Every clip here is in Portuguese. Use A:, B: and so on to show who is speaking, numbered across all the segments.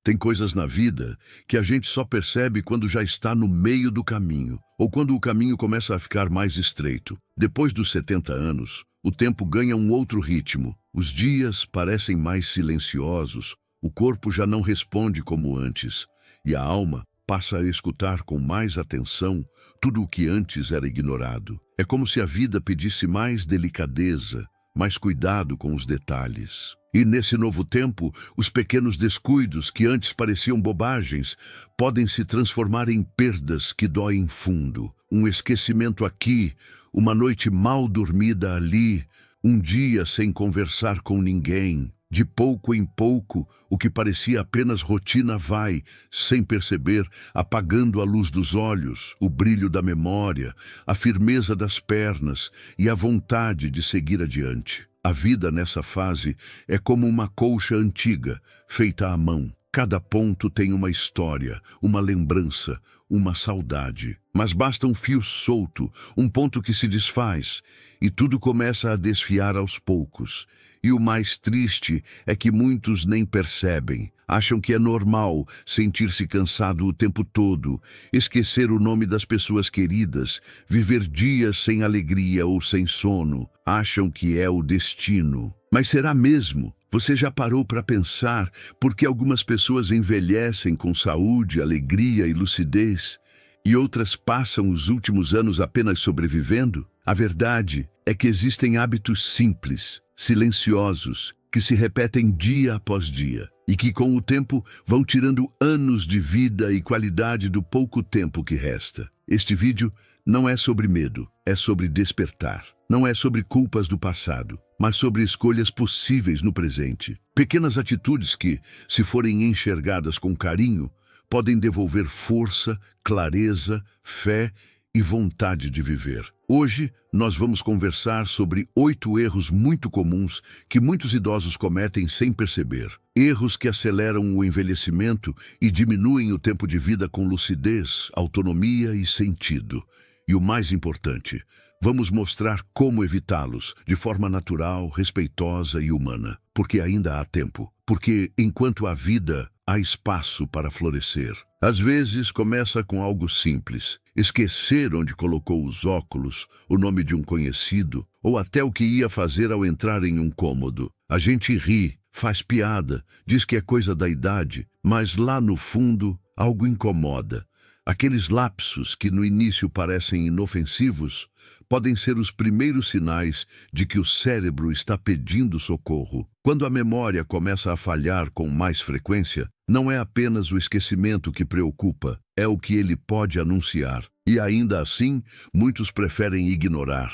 A: Tem coisas na vida que a gente só percebe quando já está no meio do caminho, ou quando o caminho começa a ficar mais estreito. Depois dos 70 anos, o tempo ganha um outro ritmo. Os dias parecem mais silenciosos, o corpo já não responde como antes, e a alma passa a escutar com mais atenção tudo o que antes era ignorado. É como se a vida pedisse mais delicadeza, mais cuidado com os detalhes. E nesse novo tempo, os pequenos descuidos que antes pareciam bobagens podem se transformar em perdas que doem fundo. Um esquecimento aqui, uma noite mal dormida ali, um dia sem conversar com ninguém. De pouco em pouco, o que parecia apenas rotina vai, sem perceber, apagando a luz dos olhos, o brilho da memória, a firmeza das pernas e a vontade de seguir adiante. A vida nessa fase é como uma colcha antiga, feita à mão. Cada ponto tem uma história, uma lembrança, uma saudade. Mas basta um fio solto, um ponto que se desfaz, e tudo começa a desfiar aos poucos. E o mais triste é que muitos nem percebem. Acham que é normal sentir-se cansado o tempo todo, esquecer o nome das pessoas queridas, viver dias sem alegria ou sem sono. Acham que é o destino. Mas será mesmo? Você já parou para pensar por que algumas pessoas envelhecem com saúde, alegria e lucidez, e outras passam os últimos anos apenas sobrevivendo? A verdade é que existem hábitos simples, silenciosos, que se repetem dia após dia, e que com o tempo vão tirando anos de vida e qualidade do pouco tempo que resta. Este vídeo não é sobre medo, é sobre despertar. Não é sobre culpas do passado, mas sobre escolhas possíveis no presente. Pequenas atitudes que, se forem enxergadas com carinho, podem devolver força, clareza, fé e vontade de viver. Hoje, nós vamos conversar sobre 8 erros muito comuns que muitos idosos cometem sem perceber. Erros que aceleram o envelhecimento e diminuem o tempo de vida com lucidez, autonomia e sentido. E o mais importante, vamos mostrar como evitá-los de forma natural, respeitosa e humana. Porque ainda há tempo. Porque, enquanto há vida, há espaço para florescer. Às vezes começa com algo simples. Esquecer onde colocou os óculos, o nome de um conhecido, ou até o que ia fazer ao entrar em um cômodo. A gente ri, faz piada, diz que é coisa da idade, mas lá no fundo algo incomoda. Aqueles lapsos que no início parecem inofensivos podem ser os primeiros sinais de que o cérebro está pedindo socorro. Quando a memória começa a falhar com mais frequência, não é apenas o esquecimento que preocupa, é o que ele pode anunciar. E ainda assim, muitos preferem ignorar.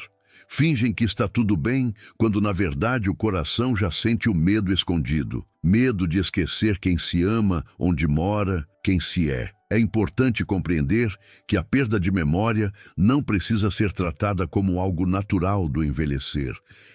A: Fingem que está tudo bem, quando na verdade o coração já sente o medo escondido. Medo de esquecer quem se ama, onde mora, quem se é. É importante compreender que a perda de memória não precisa ser tratada como algo natural do envelhecer.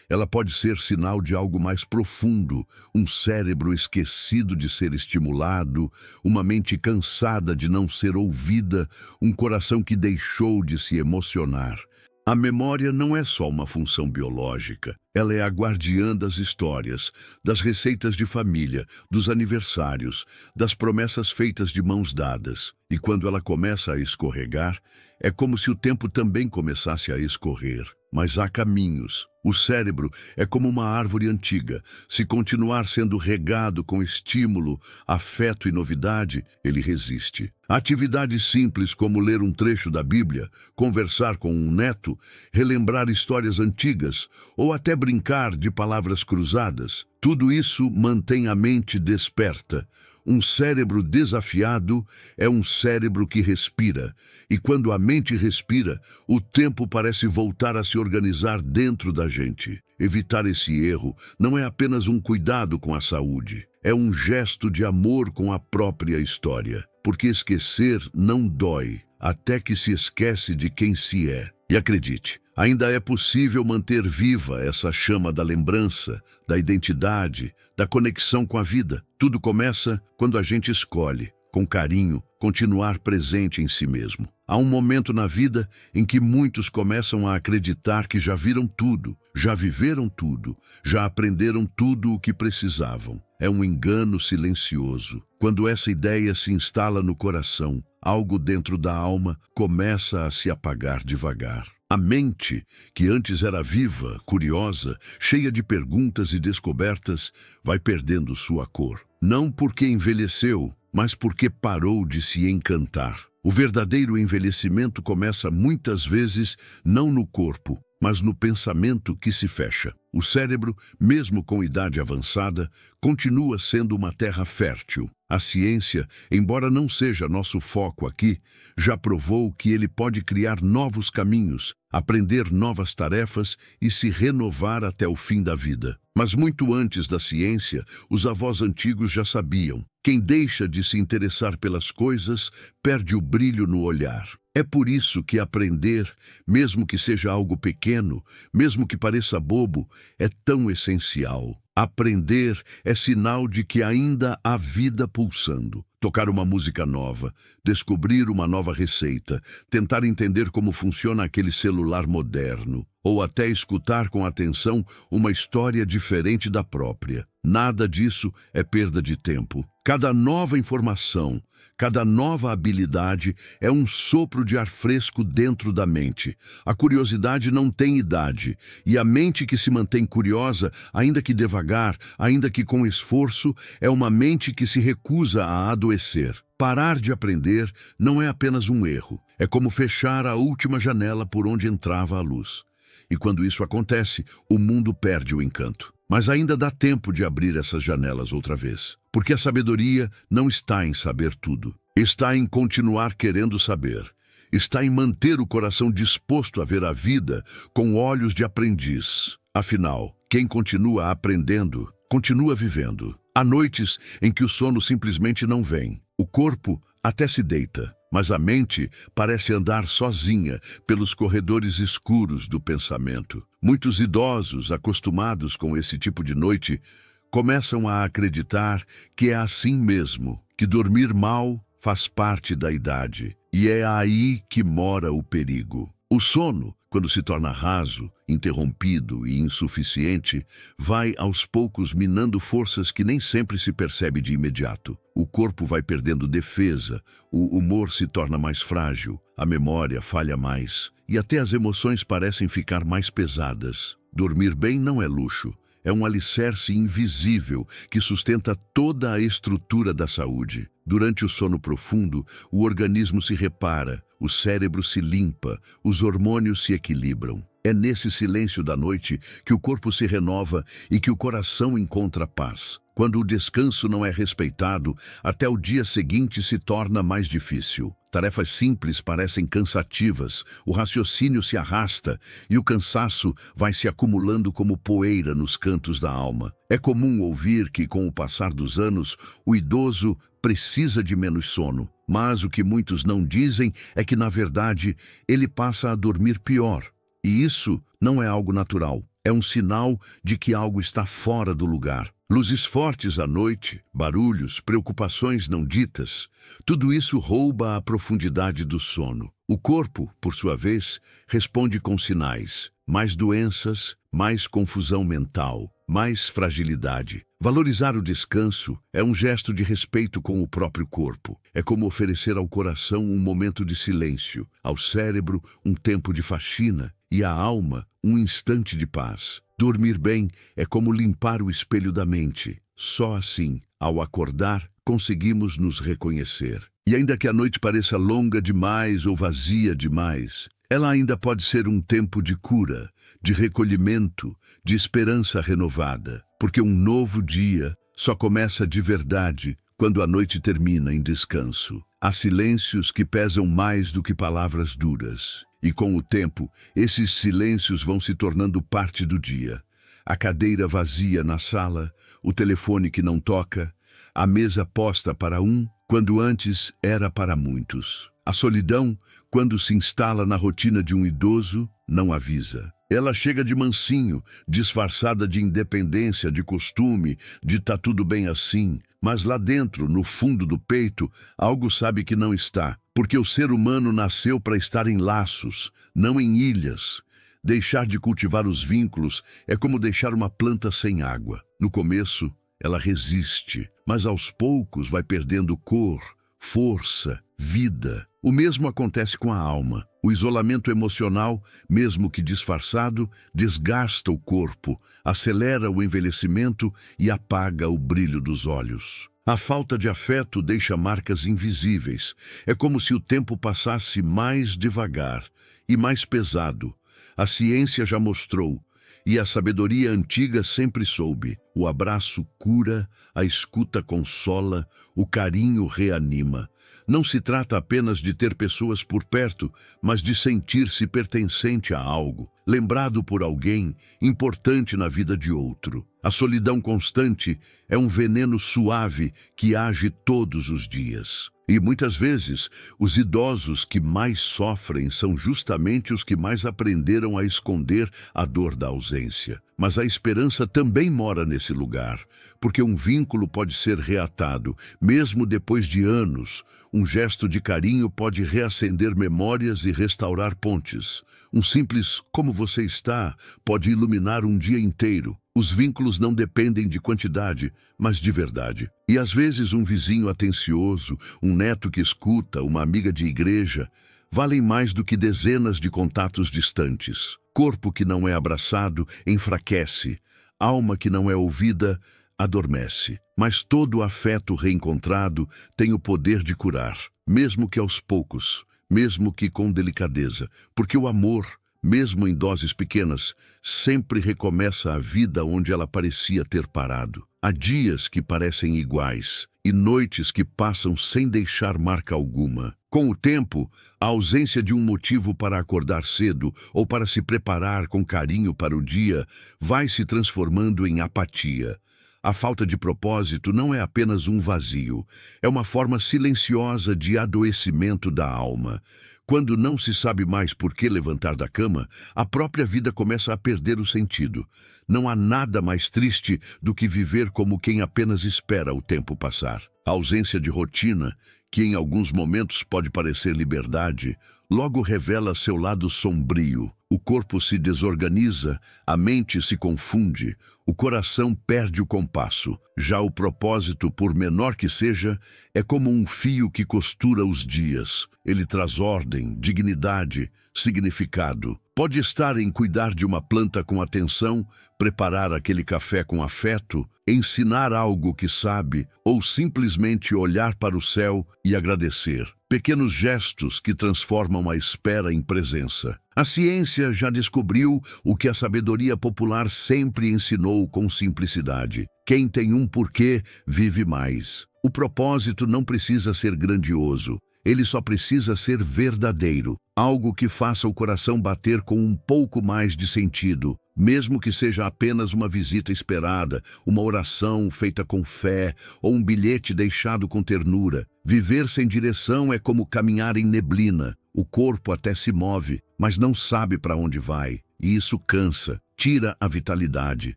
A: Ela pode ser sinal de algo mais profundo, um cérebro esquecido de ser estimulado, uma mente cansada de não ser ouvida, um coração que deixou de se emocionar. A memória não é só uma função biológica, ela é a guardiã das histórias, das receitas de família, dos aniversários, das promessas feitas de mãos dadas. E quando ela começa a escorregar, é como se o tempo também começasse a escorrer. Mas há caminhos. O cérebro é como uma árvore antiga. Se continuar sendo regado com estímulo, afeto e novidade, ele resiste. Atividades simples como ler um trecho da Bíblia, conversar com um neto, relembrar histórias antigas ou até brincar de palavras cruzadas, tudo isso mantém a mente desperta. Um cérebro desafiado é um cérebro que respira, e quando a mente respira, o tempo parece voltar a se organizar dentro da gente. Evitar esse erro não é apenas um cuidado com a saúde, é um gesto de amor com a própria história. Porque esquecer não dói, até que se esquece de quem se é. E acredite, ainda é possível manter viva essa chama da lembrança, da identidade, da conexão com a vida. Tudo começa quando a gente escolhe, com carinho, continuar presente em si mesmo. Há um momento na vida em que muitos começam a acreditar que já viram tudo, já viveram tudo, já aprenderam tudo o que precisavam. É um engano silencioso. Quando essa ideia se instala no coração, algo dentro da alma começa a se apagar devagar. A mente, que antes era viva, curiosa, cheia de perguntas e descobertas, vai perdendo sua cor. Não porque envelheceu, mas porque parou de se encantar. O verdadeiro envelhecimento começa muitas vezes não no corpo, mas no pensamento que se fecha. O cérebro, mesmo com idade avançada, continua sendo uma terra fértil. A ciência, embora não seja nosso foco aqui, já provou que ele pode criar novos caminhos, aprender novas tarefas e se renovar até o fim da vida. Mas muito antes da ciência, os avós antigos já sabiam: quem deixa de se interessar pelas coisas perde o brilho no olhar. É por isso que aprender, mesmo que seja algo pequeno, mesmo que pareça bobo, é tão essencial. Aprender é sinal de que ainda há vida pulsando. Tocar uma música nova, descobrir uma nova receita, tentar entender como funciona aquele celular moderno, ou até escutar com atenção uma história diferente da própria. Nada disso é perda de tempo. Cada nova informação, cada nova habilidade é um sopro de ar fresco dentro da mente. A curiosidade não tem idade, e a mente que se mantém curiosa, ainda que devagar, ainda que com esforço, é uma mente que se recusa a adoecer. Parar de aprender não é apenas um erro, é como fechar a última janela por onde entrava a luz. E quando isso acontece, o mundo perde o encanto. Mas ainda dá tempo de abrir essas janelas outra vez. Porque a sabedoria não está em saber tudo. Está em continuar querendo saber. Está em manter o coração disposto a ver a vida com olhos de aprendiz. Afinal, quem continua aprendendo, continua vivendo. Há noites em que o sono simplesmente não vem. O corpo até se deita, mas a mente parece andar sozinha pelos corredores escuros do pensamento. Muitos idosos, acostumados com esse tipo de noite, começam a acreditar que é assim mesmo, que dormir mal faz parte da idade, e é aí que mora o perigo. O sono, quando se torna raso, interrompido e insuficiente, vai aos poucos minando forças que nem sempre se percebe de imediato. O corpo vai perdendo defesa, o humor se torna mais frágil, a memória falha mais e até as emoções parecem ficar mais pesadas. Dormir bem não é luxo, é um alicerce invisível que sustenta toda a estrutura da saúde. Durante o sono profundo, o organismo se repara, o cérebro se limpa, os hormônios se equilibram. É nesse silêncio da noite que o corpo se renova e que o coração encontra paz. Quando o descanso não é respeitado, até o dia seguinte se torna mais difícil. Tarefas simples parecem cansativas, o raciocínio se arrasta e o cansaço vai se acumulando como poeira nos cantos da alma. É comum ouvir que, com o passar dos anos, o idoso precisa de menos sono. Mas o que muitos não dizem é que, na verdade, ele passa a dormir pior. E isso não é algo natural. É um sinal de que algo está fora do lugar. Luzes fortes à noite, barulhos, preocupações não ditas, tudo isso rouba a profundidade do sono. O corpo, por sua vez, responde com sinais: mais doenças, mais confusão mental, mais fragilidade. Valorizar o descanso é um gesto de respeito com o próprio corpo. É como oferecer ao coração um momento de silêncio, ao cérebro um tempo de faxina e à alma um instante de paz. Dormir bem é como limpar o espelho da mente. Só assim, ao acordar, conseguimos nos reconhecer. E ainda que a noite pareça longa demais ou vazia demais, ela ainda pode ser um tempo de cura, de recolhimento, de esperança renovada. Porque um novo dia só começa de verdade quando a noite termina em descanso. Há silêncios que pesam mais do que palavras duras. E com o tempo, esses silêncios vão se tornando parte do dia. A cadeira vazia na sala, o telefone que não toca, a mesa posta para um, quando antes era para muitos. A solidão, quando se instala na rotina de um idoso, não avisa. Ela chega de mansinho, disfarçada de independência, de costume, de tá tudo bem assim. Mas lá dentro, no fundo do peito, algo sabe que não está. Porque o ser humano nasceu para estar em laços, não em ilhas. Deixar de cultivar os vínculos é como deixar uma planta sem água. No começo, ela resiste, mas aos poucos vai perdendo cor, força, vida. O mesmo acontece com a alma. O isolamento emocional, mesmo que disfarçado, desgasta o corpo, acelera o envelhecimento e apaga o brilho dos olhos. A falta de afeto deixa marcas invisíveis. É como se o tempo passasse mais devagar e mais pesado. A ciência já mostrou, e a sabedoria antiga sempre soube. O abraço cura, a escuta consola, o carinho reanima. Não se trata apenas de ter pessoas por perto, mas de sentir-se pertencente a algo, lembrado por alguém, importante na vida de outro. A solidão constante é um veneno suave que age todos os dias. E muitas vezes, os idosos que mais sofrem são justamente os que mais aprenderam a esconder a dor da ausência. Mas a esperança também mora nesse lugar, porque um vínculo pode ser reatado, mesmo depois de anos. Um gesto de carinho pode reacender memórias e restaurar pontes. Um simples "como você está" pode iluminar um dia inteiro. Os vínculos não dependem de quantidade, mas de verdade. E às vezes um vizinho atencioso, um neto que escuta, uma amiga de igreja, valem mais do que dezenas de contatos distantes. Corpo que não é abraçado enfraquece, alma que não é ouvida adormece. Mas todo afeto reencontrado tem o poder de curar, mesmo que aos poucos, mesmo que com delicadeza, porque o amor, mesmo em doses pequenas, sempre recomeça a vida onde ela parecia ter parado. Há dias que parecem iguais e noites que passam sem deixar marca alguma. Com o tempo, a ausência de um motivo para acordar cedo ou para se preparar com carinho para o dia vai se transformando em apatia. A falta de propósito não é apenas um vazio, é uma forma silenciosa de adoecimento da alma. Quando não se sabe mais por que levantar da cama, a própria vida começa a perder o sentido. Não há nada mais triste do que viver como quem apenas espera o tempo passar. A ausência de rotina, que em alguns momentos pode parecer liberdade, logo revela seu lado sombrio. O corpo se desorganiza, a mente se confunde, o coração perde o compasso. Já o propósito, por menor que seja, é como um fio que costura os dias. Ele traz ordem, dignidade, significado. Pode estar em cuidar de uma planta com atenção, preparar aquele café com afeto, ensinar algo que sabe ou simplesmente olhar para o céu e agradecer. Pequenos gestos que transformam a espera em presença. A ciência já descobriu o que a sabedoria popular sempre ensinou com simplicidade. Quem tem um porquê vive mais. O propósito não precisa ser grandioso. Ele só precisa ser verdadeiro, algo que faça o coração bater com um pouco mais de sentido, mesmo que seja apenas uma visita esperada, uma oração feita com fé ou um bilhete deixado com ternura. Viver sem direção é como caminhar em neblina. O corpo até se move, mas não sabe para onde vai, e isso cansa, tira a vitalidade.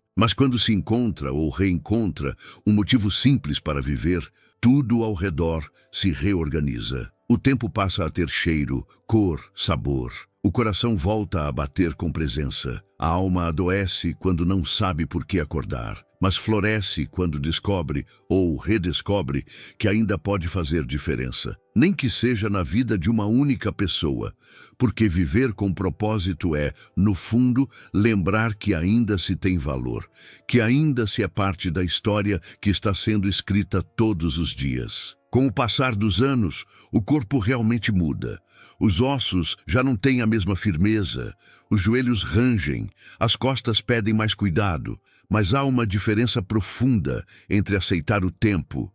A: Mas quando se encontra ou reencontra um motivo simples para viver, tudo ao redor se reorganiza. O tempo passa a ter cheiro, cor, sabor. O coração volta a bater com presença. A alma adoece quando não sabe por que acordar, mas floresce quando descobre ou redescobre que ainda pode fazer diferença. Nem que seja na vida de uma única pessoa, porque viver com propósito é, no fundo, lembrar que ainda se tem valor, que ainda se é parte da história que está sendo escrita todos os dias. Com o passar dos anos, o corpo realmente muda. Os ossos já não têm a mesma firmeza, os joelhos rangem, as costas pedem mais cuidado, mas há uma diferença profunda entre aceitar o tempo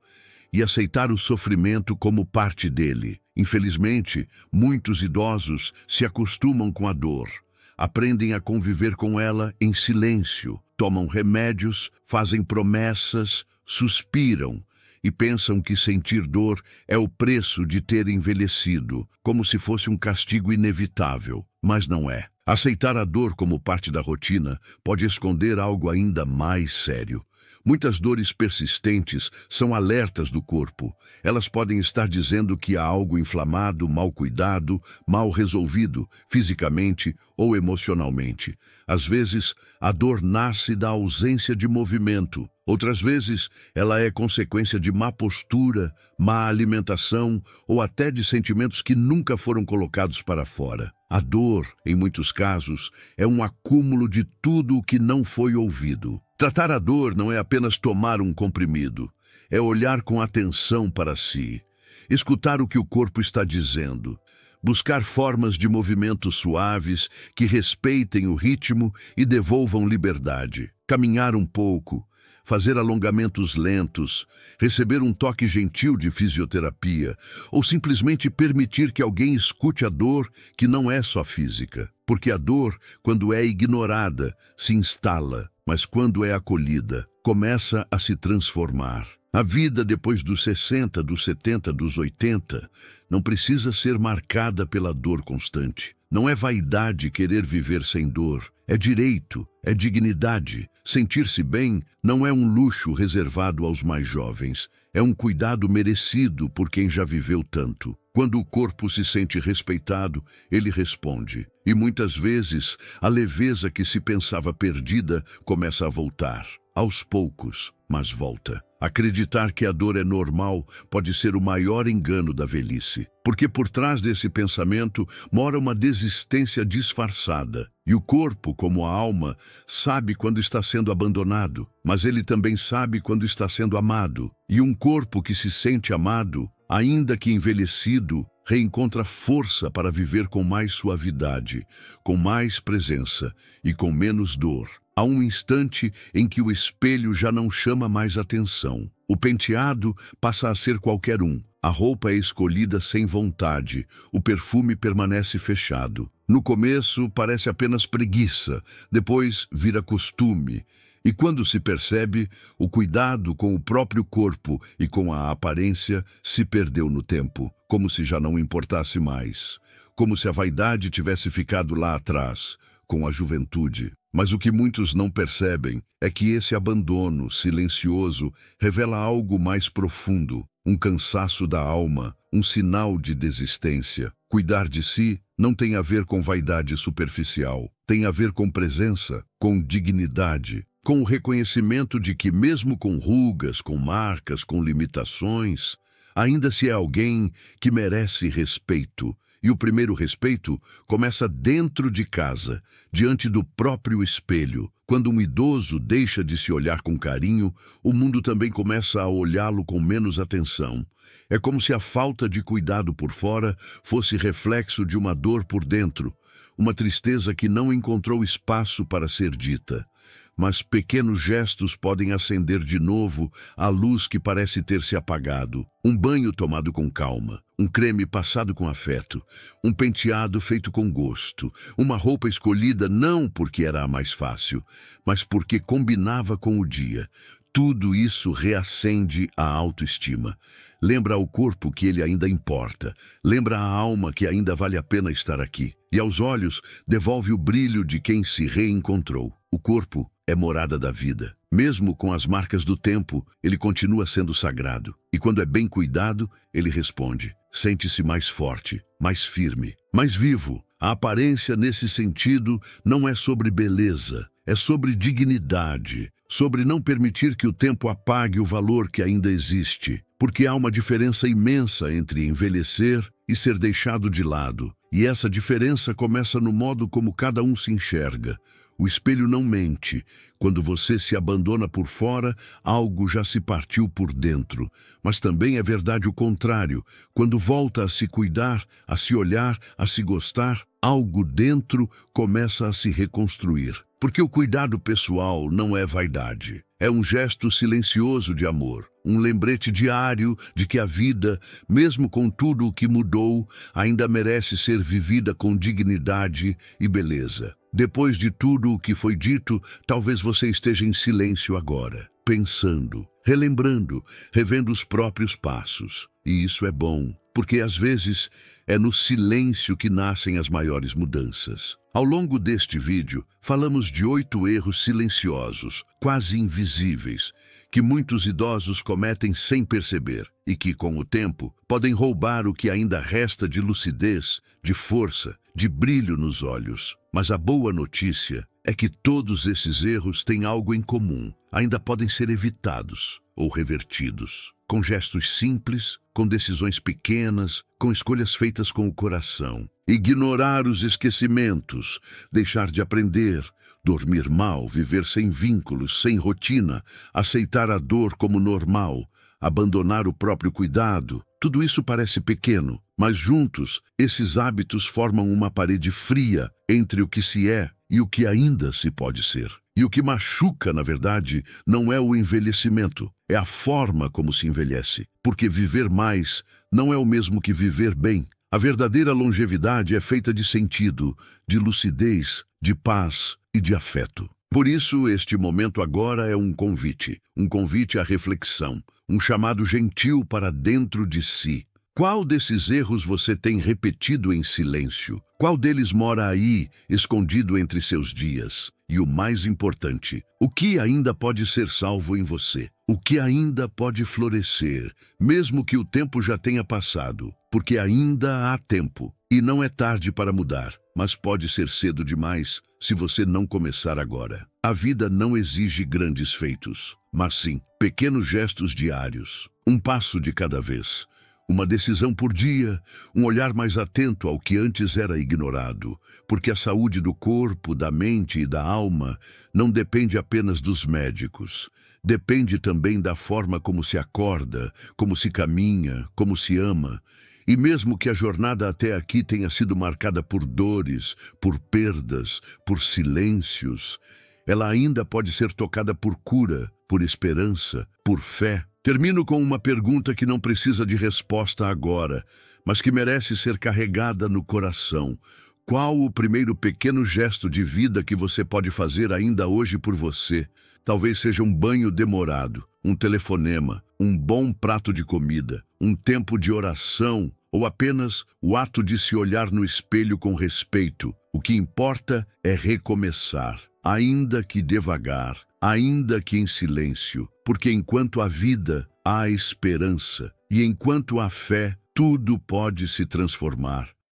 A: e aceitar o sofrimento como parte dele. Infelizmente, muitos idosos se acostumam com a dor, aprendem a conviver com ela em silêncio, tomam remédios, fazem promessas, suspiram, e pensam que sentir dor é o preço de ter envelhecido, como se fosse um castigo inevitável, mas não é. Aceitar a dor como parte da rotina pode esconder algo ainda mais sério. Muitas dores persistentes são alertas do corpo. Elas podem estar dizendo que há algo inflamado, mal cuidado, mal resolvido, fisicamente ou emocionalmente. Às vezes, a dor nasce da ausência de movimento. Outras vezes, ela é consequência de má postura, má alimentação ou até de sentimentos que nunca foram colocados para fora. A dor, em muitos casos, é um acúmulo de tudo o que não foi ouvido. Tratar a dor não é apenas tomar um comprimido, é olhar com atenção para si, escutar o que o corpo está dizendo, buscar formas de movimentos suaves que respeitem o ritmo e devolvam liberdade, caminhar um pouco, fazer alongamentos lentos, receber um toque gentil de fisioterapia ou simplesmente permitir que alguém escute a dor que não é só física. Porque a dor, quando é ignorada, se instala, mas quando é acolhida, começa a se transformar. A vida depois dos 60, dos 70, dos 80, não precisa ser marcada pela dor constante. Não é vaidade querer viver sem dor. É direito, é dignidade. Sentir-se bem não é um luxo reservado aos mais jovens. É um cuidado merecido por quem já viveu tanto. Quando o corpo se sente respeitado, ele responde. E muitas vezes, a leveza que se pensava perdida começa a voltar. Aos poucos, mas volta. Acreditar que a dor é normal pode ser o maior engano da velhice, porque por trás desse pensamento mora uma desistência disfarçada. E o corpo, como a alma, sabe quando está sendo abandonado, mas ele também sabe quando está sendo amado. E um corpo que se sente amado, ainda que envelhecido, reencontra força para viver com mais suavidade, com mais presença e com menos dor. Há um instante em que o espelho já não chama mais atenção. O penteado passa a ser qualquer um. A roupa é escolhida sem vontade. O perfume permanece fechado. No começo parece apenas preguiça, depois vira costume. E quando se percebe, o cuidado com o próprio corpo e com a aparência se perdeu no tempo, como se já não importasse mais. Como se a vaidade tivesse ficado lá atrás, com a juventude. Mas o que muitos não percebem é que esse abandono silencioso revela algo mais profundo, um cansaço da alma, um sinal de desistência. Cuidar de si não tem a ver com vaidade superficial, tem a ver com presença, com dignidade, com o reconhecimento de que mesmo com rugas, com marcas, com limitações, ainda se é alguém que merece respeito. E o primeiro respeito começa dentro de casa, diante do próprio espelho. Quando um idoso deixa de se olhar com carinho, o mundo também começa a olhá-lo com menos atenção. É como se a falta de cuidado por fora fosse reflexo de uma dor por dentro, uma tristeza que não encontrou espaço para ser dita. Mas pequenos gestos podem acender de novo a luz que parece ter se apagado. Um banho tomado com calma, um creme passado com afeto, um penteado feito com gosto, uma roupa escolhida não porque era a mais fácil, mas porque combinava com o dia. Tudo isso reacende a autoestima. Lembra ao corpo que ele ainda importa. Lembra à alma que ainda vale a pena estar aqui. E aos olhos devolve o brilho de quem se reencontrou. O corpo é morada da vida. Mesmo com as marcas do tempo, ele continua sendo sagrado. E quando é bem cuidado, ele responde. Sente-se mais forte, mais firme, mais vivo. A aparência nesse sentido não é sobre beleza, é sobre dignidade, sobre não permitir que o tempo apague o valor que ainda existe. Porque há uma diferença imensa entre envelhecer e ser deixado de lado. E essa diferença começa no modo como cada um se enxerga. O espelho não mente. Quando você se abandona por fora, algo já se partiu por dentro. Mas também é verdade o contrário. Quando volta a se cuidar, a se olhar, a se gostar, algo dentro começa a se reconstruir. Porque o cuidado pessoal não é vaidade. É um gesto silencioso de amor. Um lembrete diário de que a vida, mesmo com tudo o que mudou, ainda merece ser vivida com dignidade e beleza. Depois de tudo o que foi dito, talvez você esteja em silêncio agora, pensando, relembrando, revendo os próprios passos. E isso é bom, porque às vezes é no silêncio que nascem as maiores mudanças. Ao longo deste vídeo, falamos de 8 erros silenciosos, quase invisíveis, que muitos idosos cometem sem perceber e que, com o tempo, podem roubar o que ainda resta de lucidez, de força, de brilho nos olhos. Mas a boa notícia é que todos esses erros têm algo em comum, ainda podem ser evitados ou revertidos, com gestos simples, com decisões pequenas, com escolhas feitas com o coração. Ignorar os esquecimentos, deixar de aprender, dormir mal, viver sem vínculos, sem rotina, aceitar a dor como normal, abandonar o próprio cuidado, tudo isso parece pequeno, mas juntos, esses hábitos formam uma parede fria entre o que se é e o que ainda se pode ser. E o que machuca, na verdade, não é o envelhecimento, é a forma como se envelhece. Porque viver mais não é o mesmo que viver bem. A verdadeira longevidade é feita de sentido, de lucidez, de paz e de afeto. Por isso, este momento agora é um convite à reflexão, um chamado gentil para dentro de si. Qual desses erros você tem repetido em silêncio? Qual deles mora aí, escondido entre seus dias? E o mais importante, o que ainda pode ser salvo em você? O que ainda pode florescer, mesmo que o tempo já tenha passado? Porque ainda há tempo, e não é tarde para mudar, mas pode ser cedo demais se você não começar agora. A vida não exige grandes feitos, mas sim pequenos gestos diários, um passo de cada vez. Uma decisão por dia, um olhar mais atento ao que antes era ignorado, porque a saúde do corpo, da mente e da alma não depende apenas dos médicos. Depende também da forma como se acorda, como se caminha, como se ama. E mesmo que a jornada até aqui tenha sido marcada por dores, por perdas, por silêncios, ela ainda pode ser tocada por cura, por esperança, por fé. Termino com uma pergunta que não precisa de resposta agora, mas que merece ser carregada no coração. Qual o primeiro pequeno gesto de vida que você pode fazer ainda hoje por você? Talvez seja um banho demorado, um telefonema, um bom prato de comida, um tempo de oração ou apenas o ato de se olhar no espelho com respeito. O que importa é recomeçar, ainda que devagar, ainda que em silêncio, porque enquanto há vida, há esperança, e enquanto há fé, tudo pode se transformar.